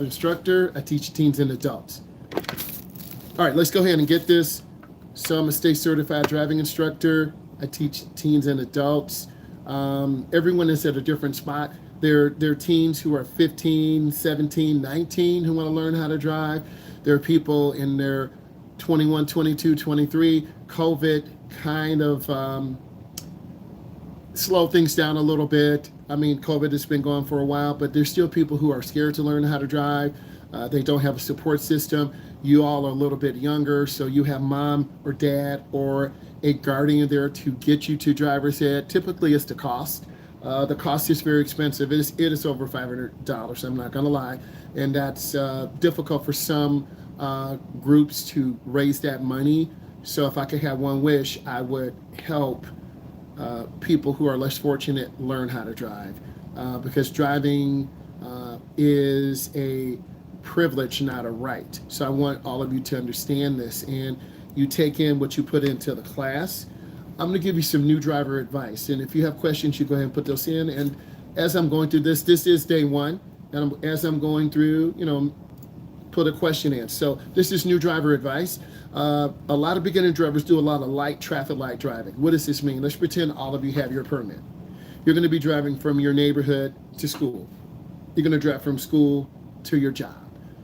Instructor. I teach teens and adults. All right, let's go ahead and get this. So I'm a state certified driving instructor. I teach teens and adults. Everyone is at a different spot. There are teens who are 15, 17, 19 who want to learn how to drive. There are people in their 21, 22, 23. COVID kind of slow things down a little bit. I mean, COVID has been going for a while, but there's still people who are scared to learn how to drive. They don't have a support system. You all are a little bit younger, so you have mom or dad or a guardian there to get you to driver's ed. Typically, it's the cost. The cost is very expensive. It is over $500, I'm not going to lie. And that's difficult for some groups to raise that money. So if I could have one wish, I would help people who are less fortunate learn how to drive, because driving is a privilege, not a right. So I want all of you to understand this, and you take in what you put into the class. I'm going to give you some new driver advice, and if you have questions, you go ahead and put those in. And as I'm going through this is day one, and as I'm going through, put a question in. So this is new driver advice. A lot of beginning drivers do a lot of light traffic light driving. What does this mean? Let's pretend all of you have your permit. You're going to be driving from your neighborhood to school. You're going to drive from school to your job.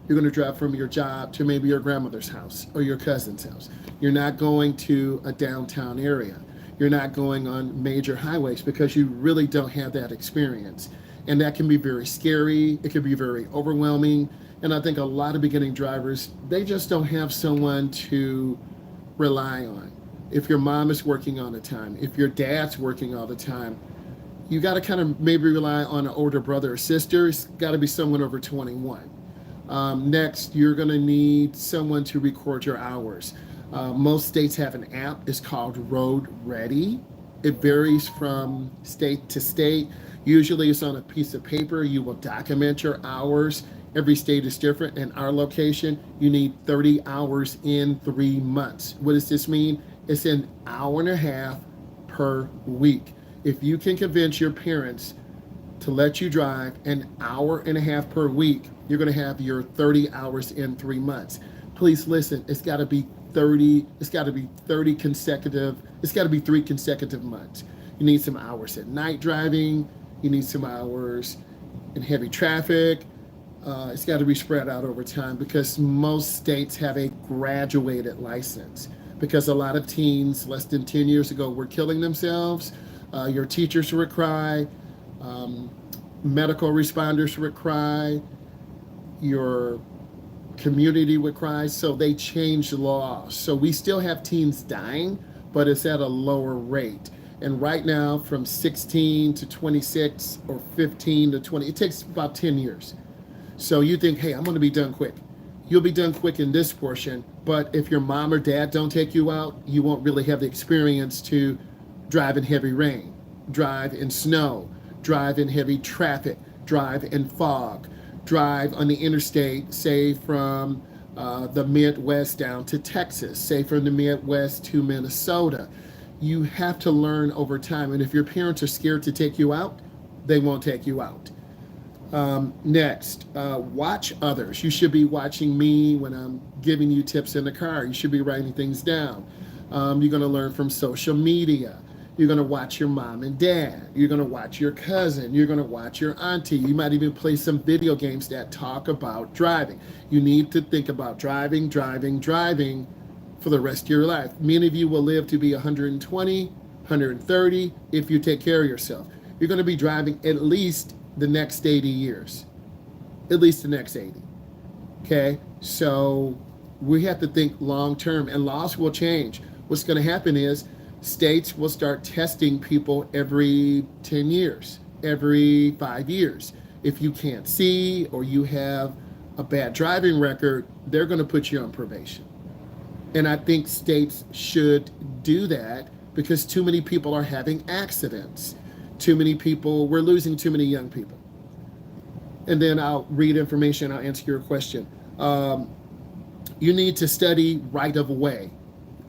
You're going to drive from your job to maybe your grandmother's house or your cousin's house. You're not going to a downtown area. You're not going on major highways because you really don't have that experience. And that can be very scary. It can be very overwhelming. And I think a lot of beginning drivers, they just don't have someone to rely on. If your mom is working all the time, if your dad's working all the time, you got to kind of maybe rely on an older brother or sister. It's got to be someone over 21. Next, you're going to need someone to record your hours. Most states have an app. It's called Road Ready. It varies from state to state. Usually it's on a piece of paper. You will document your hours. Every state is different. In our location, you need 30 hours in 3 months. What does this mean? It's an hour and a half per week. If you can convince your parents to let you drive an hour and a half per week, you're going to have your 30 hours in 3 months. Please listen, it's got to be 30 consecutive, it's got to be 3 consecutive months. You need some hours at night driving, you need some hours in heavy traffic. It's got to be spread out over time because most states have a graduated license. Because a lot of teens less than 10 years ago were killing themselves. Your teachers would cry, medical responders would cry, your community would cry, so they changed the law. So we still have teens dying, but it's at a lower rate. And right now, from 16 to 26 or 15 to 20, it takes about 10 years. So you think, hey, I'm going to be done quick. You'll be done quick in this portion, but if your mom or dad don't take you out, you won't really have the experience to drive in heavy rain, drive in snow, drive in heavy traffic, drive in fog, drive on the interstate, say from the Midwest down to Texas, say from the Midwest to Minnesota. You have to learn over time. And if your parents are scared to take you out, they won't take you out. Next, watch others. You should be watching me when I'm giving you tips in the car. You should be writing things down. You're going to learn from social media. You're going to watch your mom and dad. You're going to watch your cousin. You're going to watch your auntie. You might even play some video games that talk about driving. You need to think about driving for the rest of your life. Many of you will live to be 120, 130 if you take care of yourself. You're going to be driving at least the next 80 years. At least the next 80. Okay? So we have to think long term, and laws will change. What's going to happen is states will start testing people every 10 years, every 5 years. If you can't see or you have a bad driving record, they're going to put you on probation. And I think states should do that because too many people are having accidents. We're losing too many young people. And then I'll read information, I'll answer your question. You need to study right of way.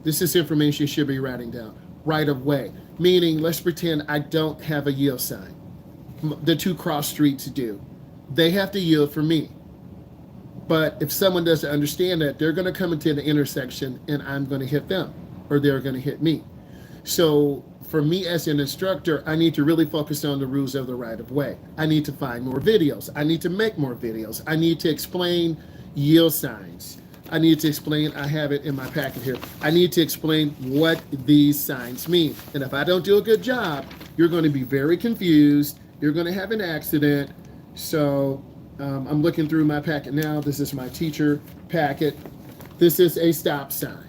This is information you should be writing down. Right of way, meaning let's pretend I don't have a yield sign. The two cross streets do. They have to yield for me. But if someone doesn't understand that, they're going to come into the intersection and I'm going to hit them or they're going to hit me. So for me as an instructor, I need to really focus on the rules of the right of way. I need to find more videos. I need to make more videos. I need to explain yield signs. I need to explain, I have it in my packet here. I need to explain what these signs mean. And if I don't do a good job, you're going to be very confused. You're going to have an accident. So I'm looking through my packet now. This is my teacher packet. This is a stop sign.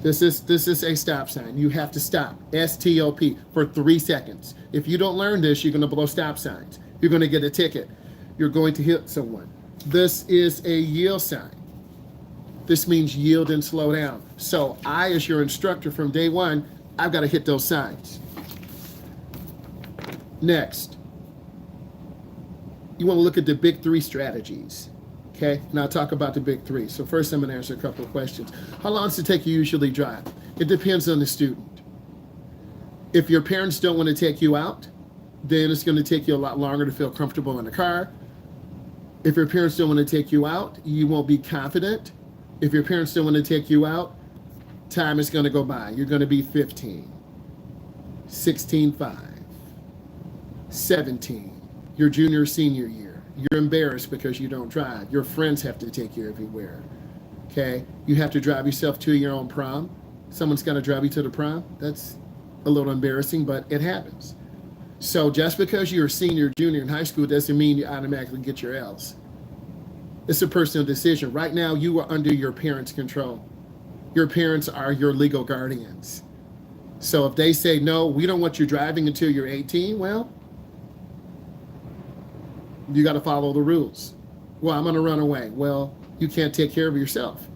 This is a stop sign. You have to stop, S-T-O-P, for 3 seconds. If you don't learn this, you're going to blow stop signs. You're going to get a ticket. You're going to hit someone. This is a yield sign. This means yield and slow down. So I, as your instructor from day one, I've got to hit those signs. Next, you want to look at the big 3 strategies. Okay, now I'll talk about the big 3. So first I'm going to answer a couple of questions. How long does it take you usually drive? It depends on the student. If your parents don't want to take you out, then it's going to take you a lot longer to feel comfortable in the car. If your parents don't want to take you out, you won't be confident. If your parents don't want to take you out, time is going to go by. You're going to be 15, 16.5, 17, your junior, senior year. You're embarrassed because you don't drive. Your friends have to take you everywhere. Okay? You have to drive yourself to your own prom. Someone's got to drive you to the prom. That's a little embarrassing, but it happens. So just because you're a senior, junior in high school doesn't mean you automatically get your L's. It's a personal decision. Right now, you are under your parents' control. Your parents are your legal guardians. So if they say, no, we don't want you driving until you're 18, well, you got to follow the rules. Well, I'm going to run away. Well, you can't take care of yourself.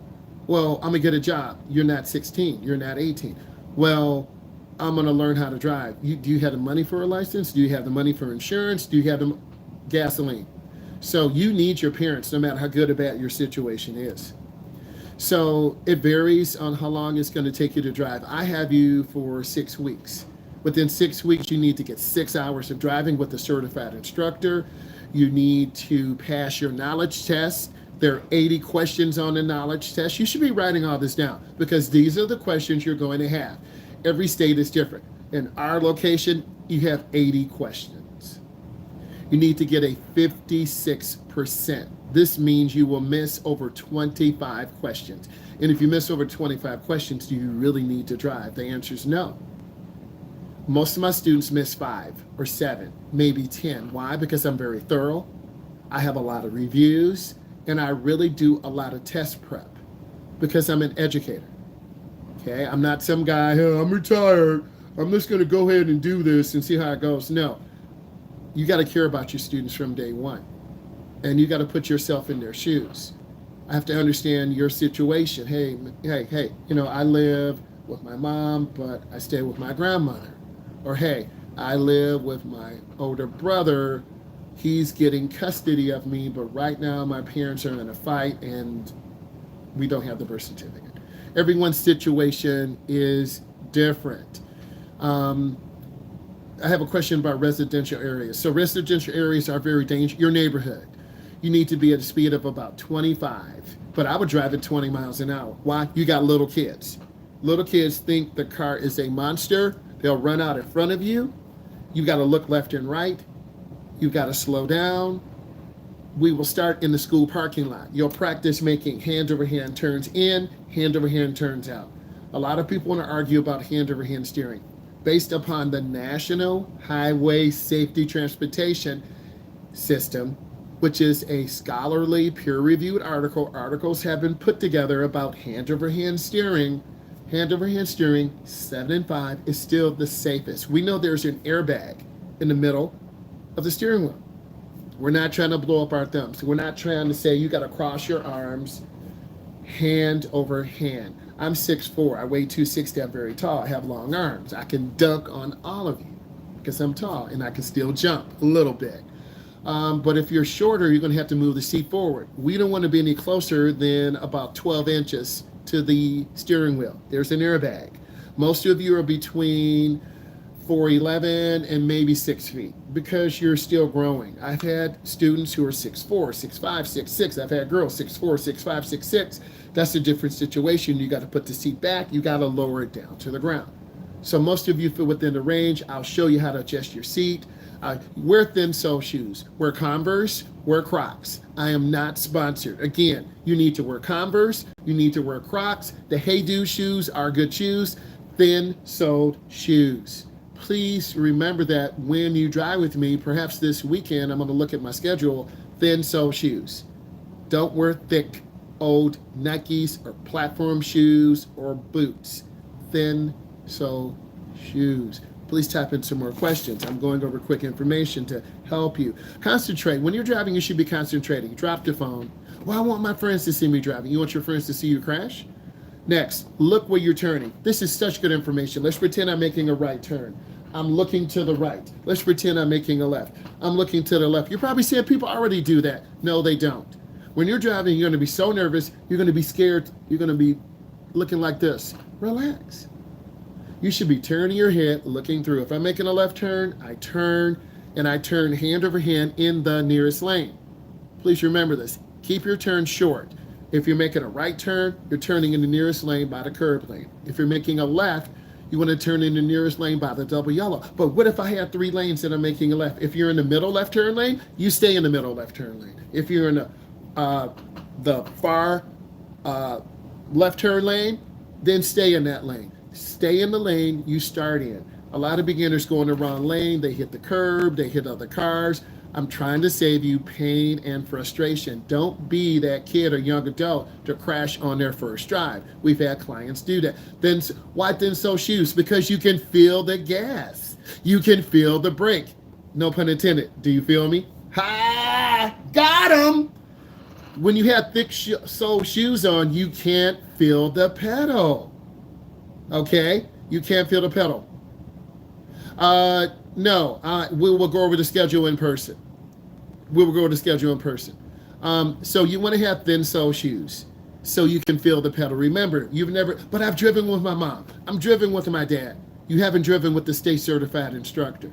Well, I'm going to get a job. You're not 16. You're not 18. Well, I'm going to learn how to drive. Do you have the money for a license? Do you have the money for insurance? Do you have the gasoline? So you need your parents no matter how good or bad your situation is. So it varies on how long it's going to take you to drive. I have you for 6 weeks. Within 6 weeks, you need to get 6 hours of driving with a certified instructor. You need to pass your knowledge test. There are 80 questions on the knowledge test. You should be writing all this down because these are the questions you're going to have. Every state is different. In our location, you have 80 questions. You need to get a 56%. This means you will miss over 25 questions. And if you miss over 25 questions, do you really need to drive? The answer is no. Most of my students miss 5 or 7, maybe 10. Why? Because I'm very thorough. I have a lot of reviews, and I really do a lot of test prep because I'm an educator. Okay, I'm not some guy, hey, I'm retired. I'm just going to go ahead and do this and see how it goes. No, you got to care about your students from day one, and you got to put yourself in their shoes. I have to understand your situation. Hey, I live with my mom, but I stay with my grandmother. Or hey, I live with my older brother. He's getting custody of me, but right now my parents are in a fight and we don't have the birth certificate. Everyone's situation is different. I have a question about residential areas. So residential areas are very dangerous. Your neighborhood, you need to be at a speed of about 25, but I would drive at 20 miles an hour. Why? You got little kids. Little kids think the car is a monster. They'll run out in front of you. You got to look left and right. You got to slow down. We will start in the school parking lot. You'll practice making hand over hand turns in, hand over hand turns out. A lot of people want to argue about hand over hand steering. Based upon the National Highway Safety Transportation System, which is a scholarly peer-reviewed article. Articles have been put together about hand over hand steering. Hand over hand steering, 7 and 5, is still the safest. We know there's an airbag in the middle of the steering wheel. We're not trying to blow up our thumbs. We're not trying to say you got to cross your arms hand over hand. I'm 6'4". I weigh 260. I'm very tall. I have long arms. I can dunk on all of you because I'm tall and I can still jump a little bit. But if you're shorter, you're going to have to move the seat forward. We don't want to be any closer than about 12 inches to the steering wheel. There's an airbag. Most of you are between 4'11" and maybe 6 feet. because you're still growing. I've had students who are 6'4", 6'5", 6'6". I've had girls 6'4", 6'5", 6'6". That's a different situation. You got to put the seat back. You got to lower it down to the ground. So most of you fit within the range. I'll show you how to adjust your seat. Wear thin sole shoes. Wear Converse. Wear Crocs. I am not sponsored. Again, you need to wear Converse. You need to wear Crocs. The Hey Dude shoes are good shoes. Thin soled shoes. Please remember that when you drive with me, perhaps this weekend, I'm going to look at my schedule, thin sole shoes. Don't wear thick, old Nikes or platform shoes or boots. Thin sole shoes. Please type in some more questions. I'm going over quick information to help you. Concentrate. When you're driving, you should be concentrating. Drop the phone. Well, I want my friends to see me driving. You want your friends to see you crash? Next, look where you're turning. This is such good information. Let's pretend I'm making a right turn. I'm looking to the right. Let's pretend I'm making a left. I'm looking to the left. You're probably seeing people already do that. No, they don't. When you're driving, you're going to be so nervous. You're going to be scared. You're going to be looking like this. Relax. You should be turning your head, looking through. If I'm making a left turn, I turn, and I turn hand over hand in the nearest lane. Please remember this. Keep your turn short. If you're making a right turn, you're turning in the nearest lane by the curb lane. If you're making a left, you want to turn in the nearest lane by the double yellow. But what if I have 3 lanes and I'm making a left? If you're in the middle left turn lane, you stay in the middle left turn lane. If you're in the far left turn lane, then stay in that lane. Stay in the lane you start in. A lot of beginners go in the wrong lane. They hit the curb. They hit other cars. I'm trying to save you pain and frustration. Don't be that kid or young adult to crash on their first drive. We've had clients do that. Then why thin sole shoes? Because you can feel the gas. You can feel the brake. No pun intended. Do you feel me? Ha! Got him! When you have thick sole shoes on, you can't feel the pedal. Okay? You can't feel the pedal. No, we will go over the schedule in person. We will go over the schedule in person. So you want to have thin sole shoes so you can feel the pedal. Remember, but I've driven with my mom. I'm driven with my dad. You haven't driven with the state certified instructor.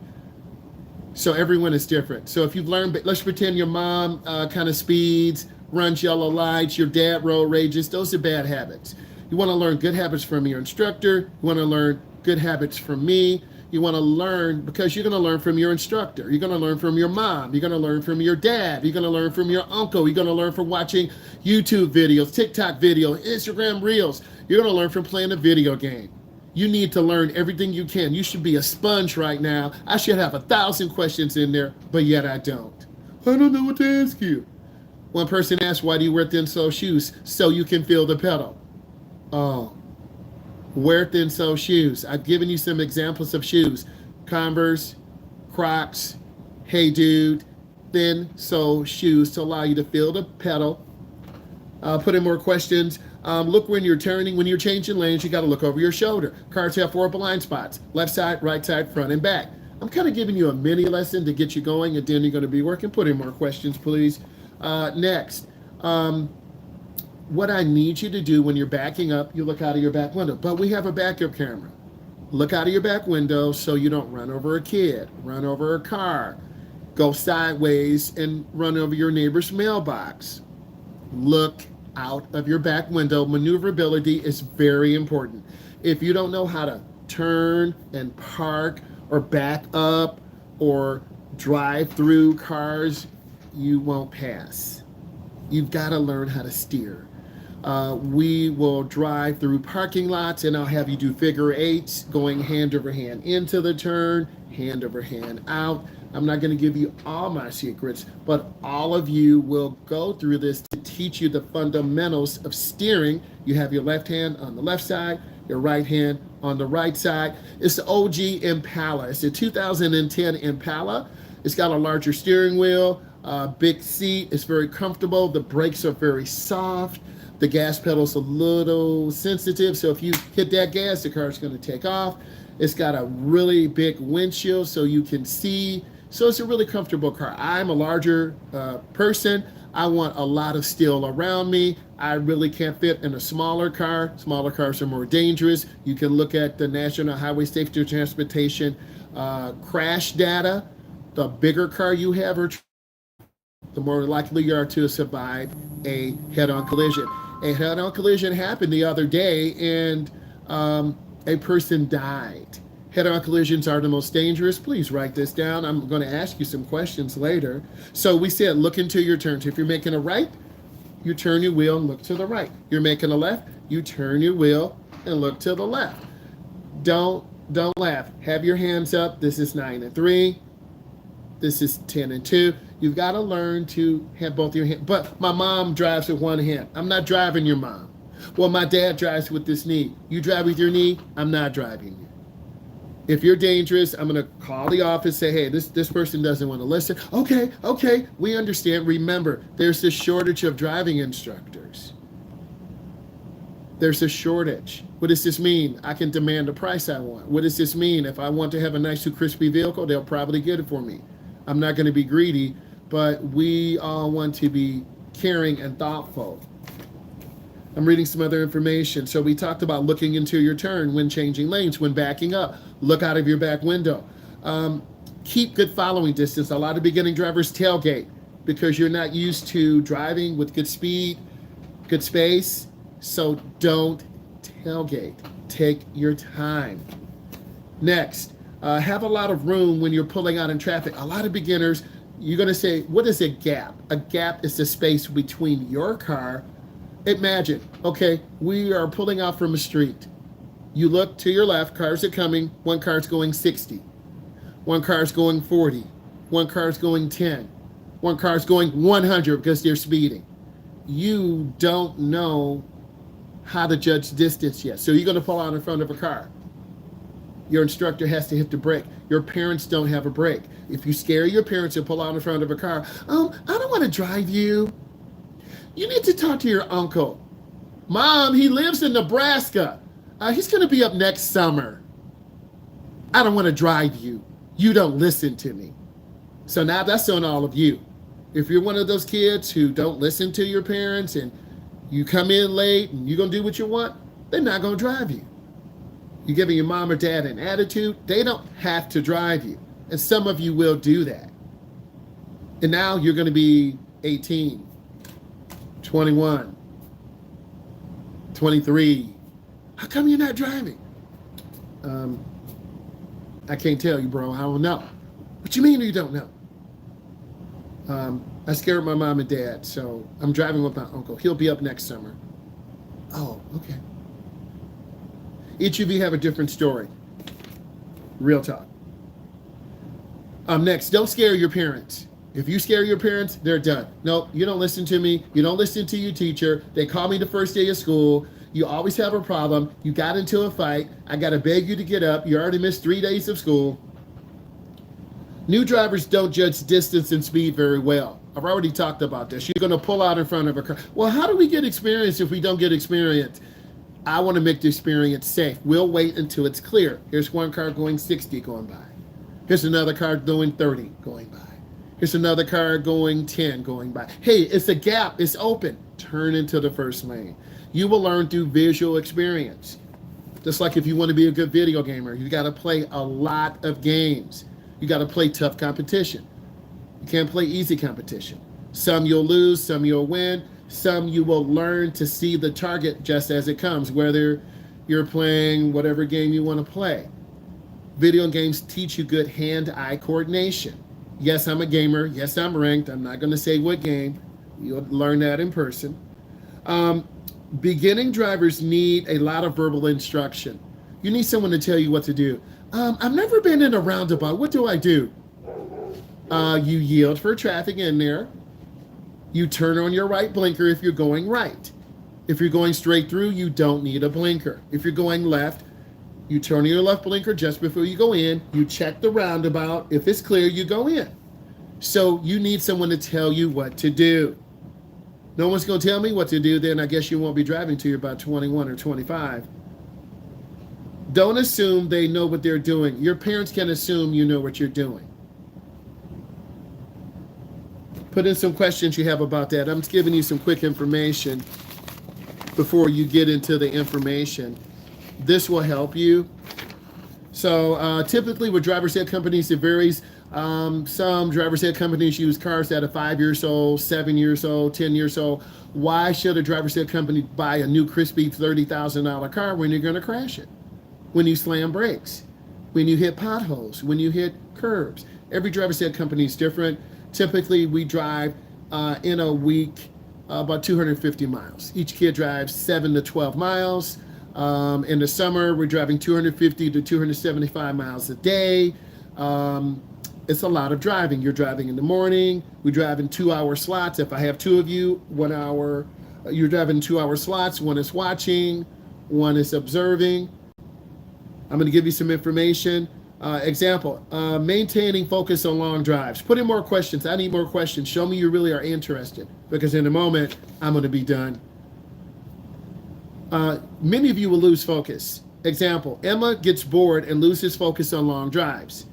So everyone is different. So if you've learned, let's pretend your mom kind of speeds, runs yellow lights, your dad road rages. Those are bad habits. You want to learn good habits from your instructor. You want to learn good habits from me. You want to learn because you're going to learn from your instructor. You're going to learn from your mom. You're going to learn from your dad. You're going to learn from your uncle. You're going to learn from watching YouTube videos, TikTok videos, Instagram reels. You're going to learn from playing a video game. You need to learn everything you can. You should be a sponge right now. I should have 1,000 questions in there, but yet I don't. I don't know what to ask you. One person asked, why do you wear thin sole shoes? So you can feel the pedal. Oh. Wear thin sole shoes. I've given you some examples of shoes. Converse, Crocs, Hey Dude, thin sole shoes to allow you to feel the pedal. Put in more questions. Look when you're turning, when you're changing lanes, you got to look over your shoulder. Cars have 4 blind spots, left side, right side, front and back. I'm kind of giving you a mini lesson to get you going, and then you're going to be working. Put in more questions, please. Next. What I need you to do when you're backing up, you look out of your back window. But we have a backup camera. Look out of your back window so you don't run over a kid, run over a car, go sideways and run over your neighbor's mailbox. Look out of your back window. Maneuverability is very important. If you don't know how to turn and park or back up or drive through cars, you won't pass. You've got to learn how to steer. We will drive through parking lots and I'll have you do figure eights, going hand over hand into the turn, hand over hand out. I'm not going to give you all my secrets, but all of you will go through this to teach you the fundamentals of steering. You have your left hand on the left side, your right hand on the right side. It's the OG Impala. It's a 2010 Impala. It's got a larger steering wheel, big seat. It's very comfortable. The brakes are very soft. The gas pedal's a little sensitive, so if you hit that gas, the car's going to take off. It's got a really big windshield so you can see. So it's a really comfortable car. I'm a larger person. I want a lot of steel around me. I really can't fit in a smaller car. Smaller cars are more dangerous. You can look at the National Highway Safety Transportation crash data. The bigger car you have, or the more likely you are to survive a head-on collision. A head-on collision happened the other day, and a person died. Head-on collisions are the most dangerous. Please write this down. I'm going to ask you some questions later. So we said look into your turns. If you're making a right, you turn your wheel and look to the right. You're making a left, you turn your wheel and look to the left. Don't laugh. Have your hands up. This is 9 and 3. This is 10 and 2. You've got to learn to have both your hands. But my mom drives with one hand. I'm not driving your mom. Well, my dad drives with this knee. You drive with your knee, I'm not driving you. If you're dangerous, I'm going to call the office, say, hey, this person doesn't want to listen. Okay, we understand. Remember, there's a shortage of driving instructors. There's a shortage. What does this mean? I can demand the price I want. What does this mean? If I want to have a nice, crispy vehicle, they'll probably get it for me. I'm not going to be greedy, but we all want to be caring and thoughtful. I'm reading some other information. So we talked about looking into your turn when changing lanes, when backing up. Look out of your back window. Keep good following distance. A lot of beginning drivers tailgate because you're not used to driving with good speed, good space. So don't tailgate. Take your time. Next, have a lot of room when you're pulling out in traffic. A lot of beginners, you're going to say, what is a gap? A gap is the space between your car. Imagine, okay, we are pulling out from a street. You look to your left, cars are coming. One car's going 60. One car's going 40. One car's going 10. One car's going 100 because they're speeding. You don't know how to judge distance yet. So you're going to pull out in front of a car. Your instructor has to hit the brake. Your parents don't have a brake. If you scare your parents and pull out in front of a car, I don't want to drive you. You need to talk to your uncle. Mom, he lives in Nebraska. He's going to be up next summer. I don't want to drive you. You don't listen to me. So now that's on all of you. If you're one of those kids who don't listen to your parents and you come in late and you're going to do what you want, they're not going to drive you. You're giving your mom or dad an attitude, they don't have to drive you. And some of you will do that. And now you're going to be 18, 21, 23. How come you're not driving? I can't tell you, bro. I don't know. What you mean you don't know? I scared my mom and dad, so I'm driving with my uncle. He'll be up next summer. Oh, okay. Each of you have a different story. Real talk. Next, don't scare your parents. If you scare your parents, they're done. No, you don't listen to me. You don't listen to your teacher. They call me the first day of school. You always have a problem. You got into a fight. I got to beg you to get up. You already missed 3 days of school. New drivers don't judge distance and speed very well. I've already talked about this. You're going to pull out in front of a car. Well, how do we get experience if we don't get experience? I want to make the experience safe. We'll wait until it's clear. Here's one car going 60 going by. Here's another car going 30 going by. Here's another car going 10 going by. Hey, it's a gap. It's open. Turn into the first lane. You will learn through visual experience. Just like if you want to be a good video gamer, you got to play a lot of games. You got to play tough competition. You can't play easy competition. Some you'll lose, some you'll win. Some you will learn to see the target just as it comes, whether you're playing whatever game you want to play. Video games teach you good hand-eye coordination. Yes, I'm a gamer. Yes, I'm ranked. I'm not going to say what game. You'll learn that in person. Beginning drivers need a lot of verbal instruction. You need someone to tell you what to do. I've never been in a roundabout. What do I do? You yield for traffic in there. You turn on your right blinker if you're going right. If you're going straight through, you don't need a blinker. If you're going left, you turn on your left blinker just before you go in. You check the roundabout. If it's clear, you go in. So you need someone to tell you what to do. No one's going to tell me what to do, then I guess you won't be driving till you're about 21 or 25. Don't assume they know what they're doing. Your parents can assume you know what you're doing. Put in some questions you have about that. I'm just giving you some quick information before you get into the information. This will help you. So typically with driver's ed companies, it varies. Some driver's ed companies use cars that are 5 years old, 7 years old, 10 years old. Why should a driver's ed company buy a new crispy $30,000 car when you're going to crash it? When you slam brakes, when you hit potholes, when you hit curbs. Every driver's ed company is different. Typically, we drive in a week about 250 miles. Each kid drives 7 to 12 miles. In the summer, we're driving 250 to 275 miles a day. It's a lot of driving. You're driving in the morning. We drive in 2-hour slots. If I have two of you, 1 hour, you're driving 2-hour slots. One is watching, one is observing. I'm going to give you some information. Example, maintaining focus on long drives. Put in more questions. I need more questions. Show me you really are interested, because in a moment, I'm going to be done. Many of you will lose focus. Example, Emma gets bored and loses focus on long drives,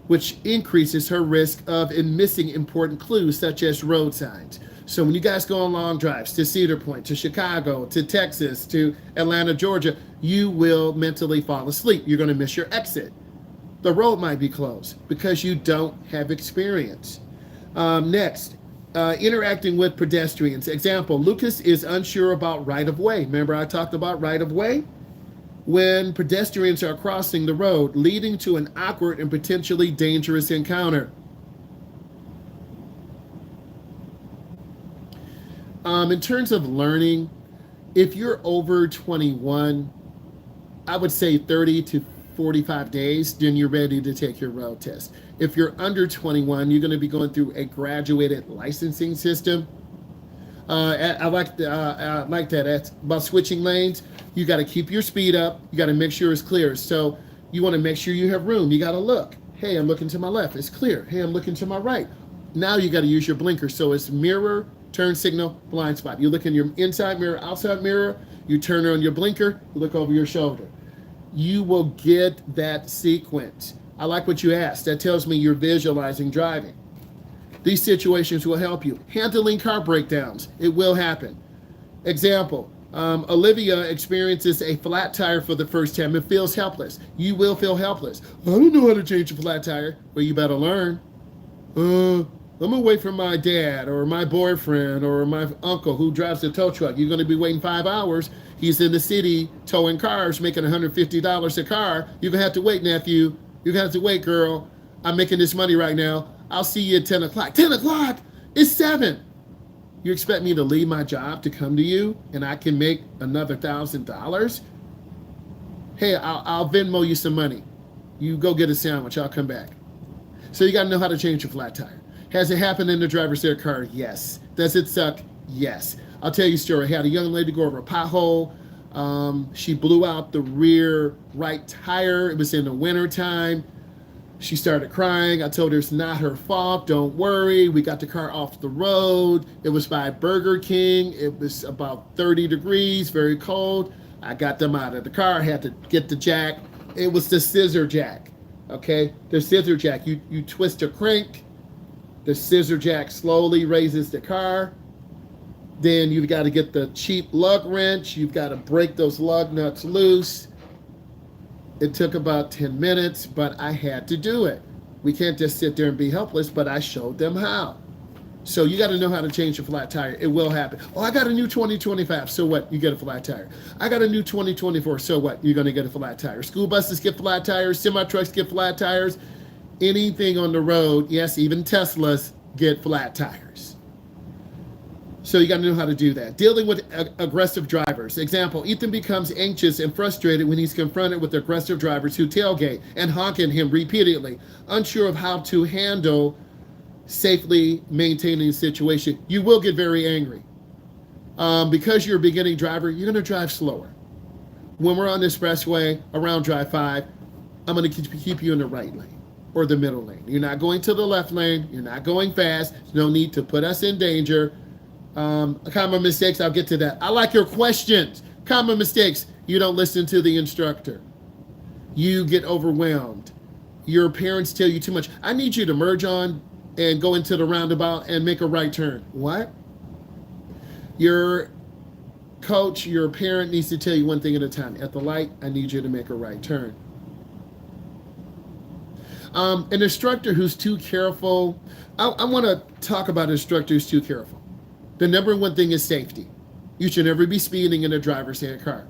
which increases her risk of missing important clues such as road signs. So when you guys go on long drives to Cedar Point, to Chicago, to Texas, to Atlanta, Georgia, you will mentally fall asleep. You're going to miss your exit. The road might be closed because you don't have experience. Next, interacting with pedestrians. Example, Lucas is unsure about right-of-way. Remember I talked about right-of-way? When pedestrians are crossing the road, leading to an awkward and potentially dangerous encounter. In terms of learning, if you're over 21, I would say 30 to 45 days, then you're ready to take your road test. If you're under 21, you're going to be going through a graduated licensing system. I like that. That's about switching lanes. You got to keep your speed up. You got to make sure it's clear. So you want to make sure you have room. You got to look. Hey, I'm looking to my left. It's clear. Hey, I'm looking to my right. Now you got to use your blinker. So it's mirror, turn signal, blind spot. You look in your inside mirror, outside mirror. You turn on your blinker. You look over your shoulder. You will get that sequence. I like what you asked. That tells me you're visualizing driving. These situations will help you. Handling car breakdowns. It will happen. Example, Olivia experiences a flat tire for the first time and feels helpless. You will feel helpless. I don't know how to change a flat tire. Well, you better learn. I'm away from my dad or my boyfriend or my uncle who drives the tow truck. You're going to be waiting 5 hours. He's in the city towing cars, making $150 a car. You're going to have to wait, nephew. You're going to have to wait, girl. I'm making this money right now. I'll see you at 10 o'clock. 10 o'clock? It's 7. You expect me to leave my job to come to you and I can make another $1,000? Hey, I'll Venmo you some money. You go get a sandwich. I'll come back. So you got to know how to change a flat tire. Has it happened in the driver's ed car? Yes. Does it suck? Yes. I'll tell you a story. I had a young lady go over a pothole. She blew out the rear right tire. It was in the winter time. She started crying. I told her it's not her fault. Don't worry. We got the car off the road. It was by Burger King. It was about 30 degrees, very cold. I got them out of the car. I had to get the jack. It was the scissor jack. Okay? The scissor jack. You twist a crank. The scissor jack slowly raises the car. Then you've got to get the cheap lug wrench. You've got to break those lug nuts loose. It took about 10 minutes, but I had to do it. We can't just sit there and be helpless, but I showed them how. So you got to know how to change a flat tire. It will happen. Oh, I got a new 2025. So what? You get a flat tire. I got a new 2024. So what? You're going to get a flat tire. School buses get flat tires. Semi-trucks get flat tires. Anything on the road, yes, even Teslas get flat tires. So you got to know how to do that. Dealing with aggressive drivers. Example, Ethan becomes anxious and frustrated when he's confronted with aggressive drivers who tailgate and honk at him repeatedly, unsure of how to handle safely maintaining the situation. You will get very angry. Because you're a beginning driver, you're going to drive slower. When we're on the expressway around Drive 5, I'm going to keep you in the right lane or the middle lane. You're not going to the left lane. You're not going fast. There's no need to put us in danger. Common mistakes, I'll get to that. I like your questions. Common mistakes, you don't listen to the instructor. You get overwhelmed. Your parents tell you too much. I need you to merge on and go into the roundabout and make a right turn. What? Your coach, your parent needs to tell you one thing at a time. At the light, I need you to make a right turn. An instructor who's too careful. I want to talk about an instructor who's too careful. The number one thing is safety. You should never be speeding in a driver's hand car.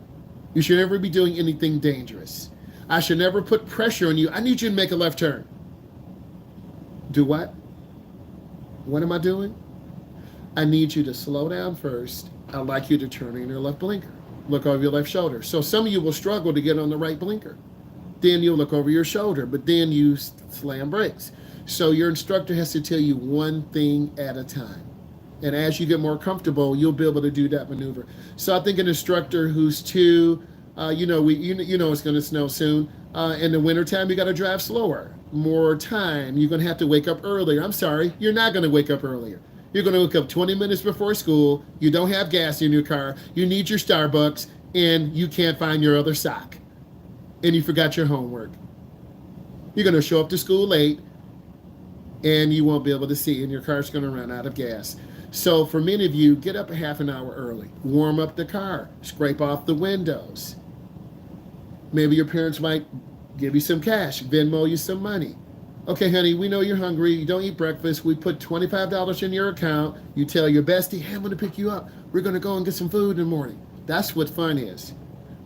You should never be doing anything dangerous. I should never put pressure on you. I need you to make a left turn. Do what? What am I doing? I need you to slow down first. I'd like you to turn in your left blinker. Look over your left shoulder. So some of you will struggle to get on the right blinker. Then you'll look over your shoulder, but then you slam brakes. So your instructor has to tell you one thing at a time. And as you get more comfortable, you'll be able to do that maneuver. So I think an instructor who's too, you know it's going to snow soon. In the wintertime, you got to drive slower, more time. You're going to have to wake up earlier. I'm sorry, you're not going to wake up earlier. You're going to wake up 20 minutes before school. You don't have gas in your car. You need your Starbucks, and you can't find your other sock. And you forgot your homework. You're going to show up to school late, and you won't be able to see, and your car's going to run out of gas. So for many of you, get up a half an hour early. Warm up the car. Scrape off the windows. Maybe your parents might give you some cash, Venmo you some money. Okay, honey, we know you're hungry. You don't eat breakfast. We put $25 in your account. You tell your bestie, hey, I'm going to pick you up. We're going to go and get some food in the morning. That's what fun is.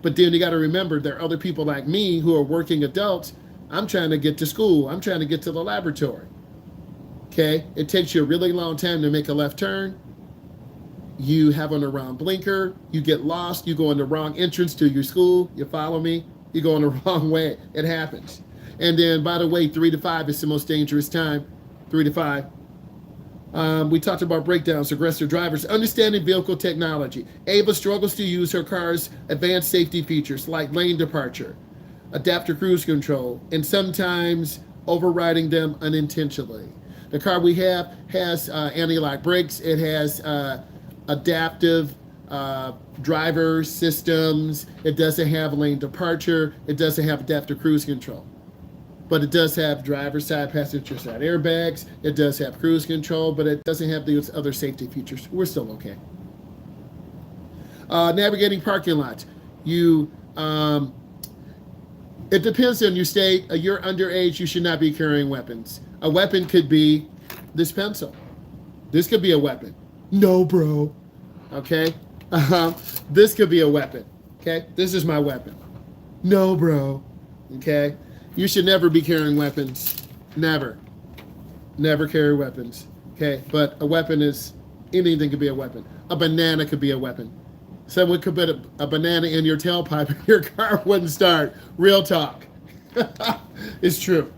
But then you got to remember there are other people like me who are working adults. I'm trying to get to school. I'm trying to get to the laboratory. Okay, it takes you a really long time to make a left turn. You have on the wrong blinker. You get lost. You go in the wrong entrance to your school. You follow me? You go in the wrong way. It happens. And then, by the way, 3 to 5 is the most dangerous time. 3 to 5. We talked about breakdowns, aggressive drivers, understanding vehicle technology. Ava struggles to use her car's advanced safety features like lane departure, adaptive cruise control, and sometimes overriding them unintentionally. The car we have has anti-lock brakes. It has adaptive driver systems. It doesn't have lane departure. It doesn't have adaptive cruise control. But it does have driver's side, passenger side airbags. It does have cruise control, but it doesn't have these other safety features. We're still okay. Navigating parking lots. It depends on your state. You're underage, you should not be carrying weapons. A weapon could be this pencil. This could be a weapon. No, bro. Okay? This could be a weapon. Okay? This is my weapon. No, bro. Okay? You should never be carrying weapons. Never. Never carry weapons. Okay? But a weapon is, anything could be a weapon. A banana could be a weapon. Someone could put a banana in your tailpipe and your car wouldn't start. Real talk. It's true.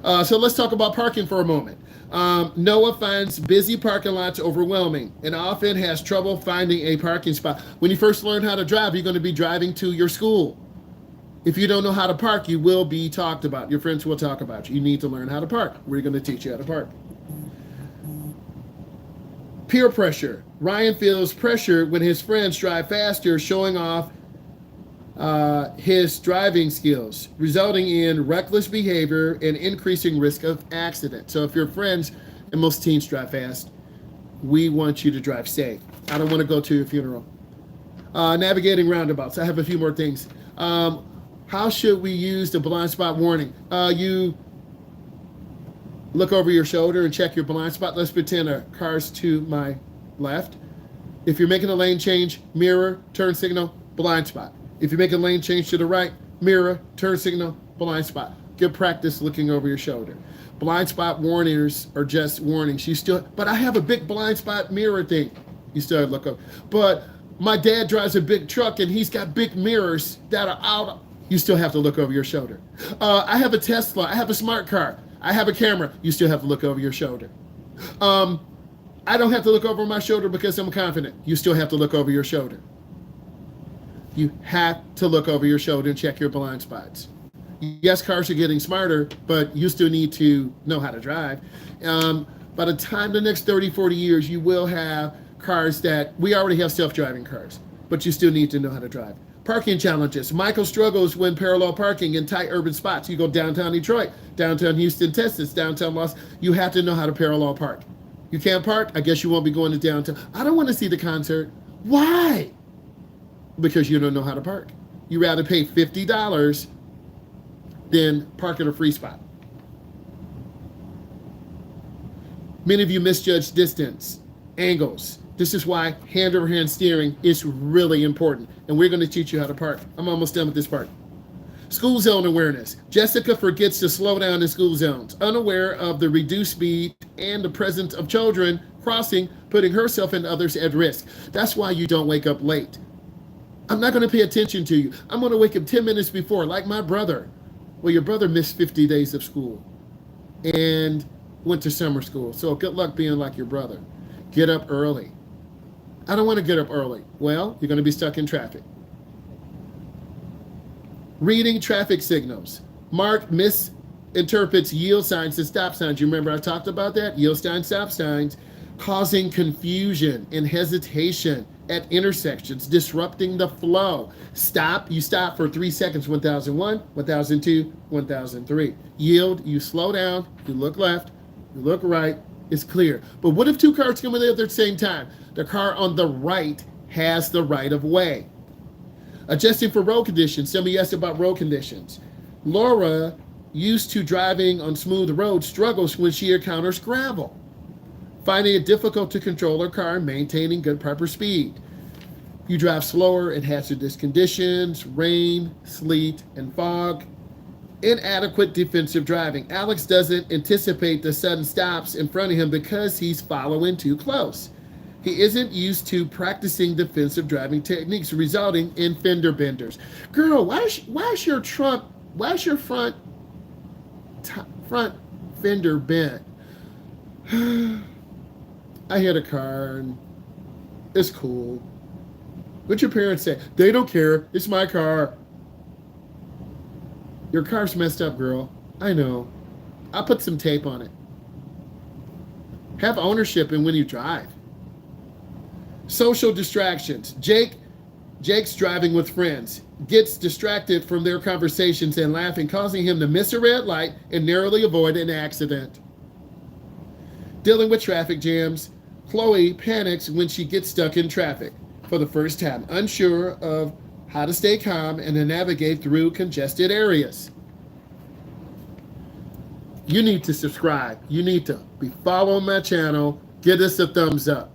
So let's talk about parking for a moment. Noah finds busy parking lots overwhelming and often has trouble finding a parking spot. When you first learn how to drive, you're going to be driving to your school. If you don't know how to park, you will be talked about. Your friends will talk about you. You need to learn how to park. We're going to teach you how to park. Peer pressure. Ryan feels pressure when his friends drive faster, showing off his driving skills, resulting in reckless behavior and increasing risk of accident. So if your friends, and most teens drive fast, we want you to drive safe. I don't want to go to your funeral. Navigating roundabouts. I have a few more things. How should we use the blind spot warning? You look over your shoulder and check your blind spot. Let's pretend a car's to my left. If you're making a lane change, mirror, turn signal, blind spot. If you make a lane change to the right, mirror, turn signal, blind spot. Get practice looking over your shoulder. Blind spot warnings are just warnings. But I have a big blind spot mirror thing. You still look up. But my dad drives a big truck and he's got big mirrors that are out. You still have to look over your shoulder. I have a Tesla. I have a smart car. I have a camera. You still have to look over your shoulder. I don't have to look over my shoulder because I'm confident. You still have to look over your shoulder. You have to look over your shoulder and check your blind spots. Yes, cars are getting smarter, but you still need to know how to drive. By the time the next 30, 40 years, you will have cars we already have self-driving cars, but you still need to know how to drive. Parking challenges. Michael struggles when parallel parking in tight urban spots. You go downtown Detroit, downtown Houston, Texas, downtown you have to know how to parallel park. You can't park? I guess you won't be going to downtown. I don't want to see the concert. Why? Because you don't know how to park. You rather pay $50 than park in a free spot. Many of you misjudge distance, angles. This is why hand-over-hand steering is really important. And we're going to teach you how to park. I'm almost done with this part. School zone awareness. Jessica forgets to slow down in school zones, unaware of the reduced speed and the presence of children crossing, putting herself and others at risk. That's why you don't wake up late. I'm not going to pay attention to you. I'm going to wake up 10 minutes before, like my brother. Well, your brother missed 50 days of school and went to summer school. So good luck being like your brother. Get up early. I don't want to get up early. Well, you're going to be stuck in traffic. Reading traffic signals. Mark misinterprets yield signs and stop signs. You remember I talked about that? Yield signs, stop signs, causing confusion and hesitation at intersections, disrupting the flow. Stop, you stop for 3 seconds, 1001, 1002, 1003. Yield, you slow down, you look left, you look right, it's clear. But what if two cars come in there at the same time? The car on the right has the right of way. Adjusting for road conditions. Some of you asked about road conditions. Laura, used to driving on smooth roads, struggles when she encounters gravel, finding it difficult to control her car and maintaining good proper speed. You drive slower in hazardous conditions, rain, sleet, and fog. Inadequate defensive driving. Alex doesn't anticipate the sudden stops in front of him because he's following too close. He isn't used to practicing defensive driving techniques, resulting in fender benders. Girl, why is your front fender bent? I hit a car and it's cool. What'd your parents say? They don't care. It's my car. Your car's messed up, girl. I know. I'll put some tape on it. Have ownership in when you drive. Social distractions. Jake's driving with friends, gets distracted from their conversations and laughing, causing him to miss a red light and narrowly avoid an accident. Dealing with traffic jams. Chloe panics when she gets stuck in traffic for the first time, unsure of how to stay calm and to navigate through congested areas. You need to subscribe. You need to be following my channel. Give us a thumbs up.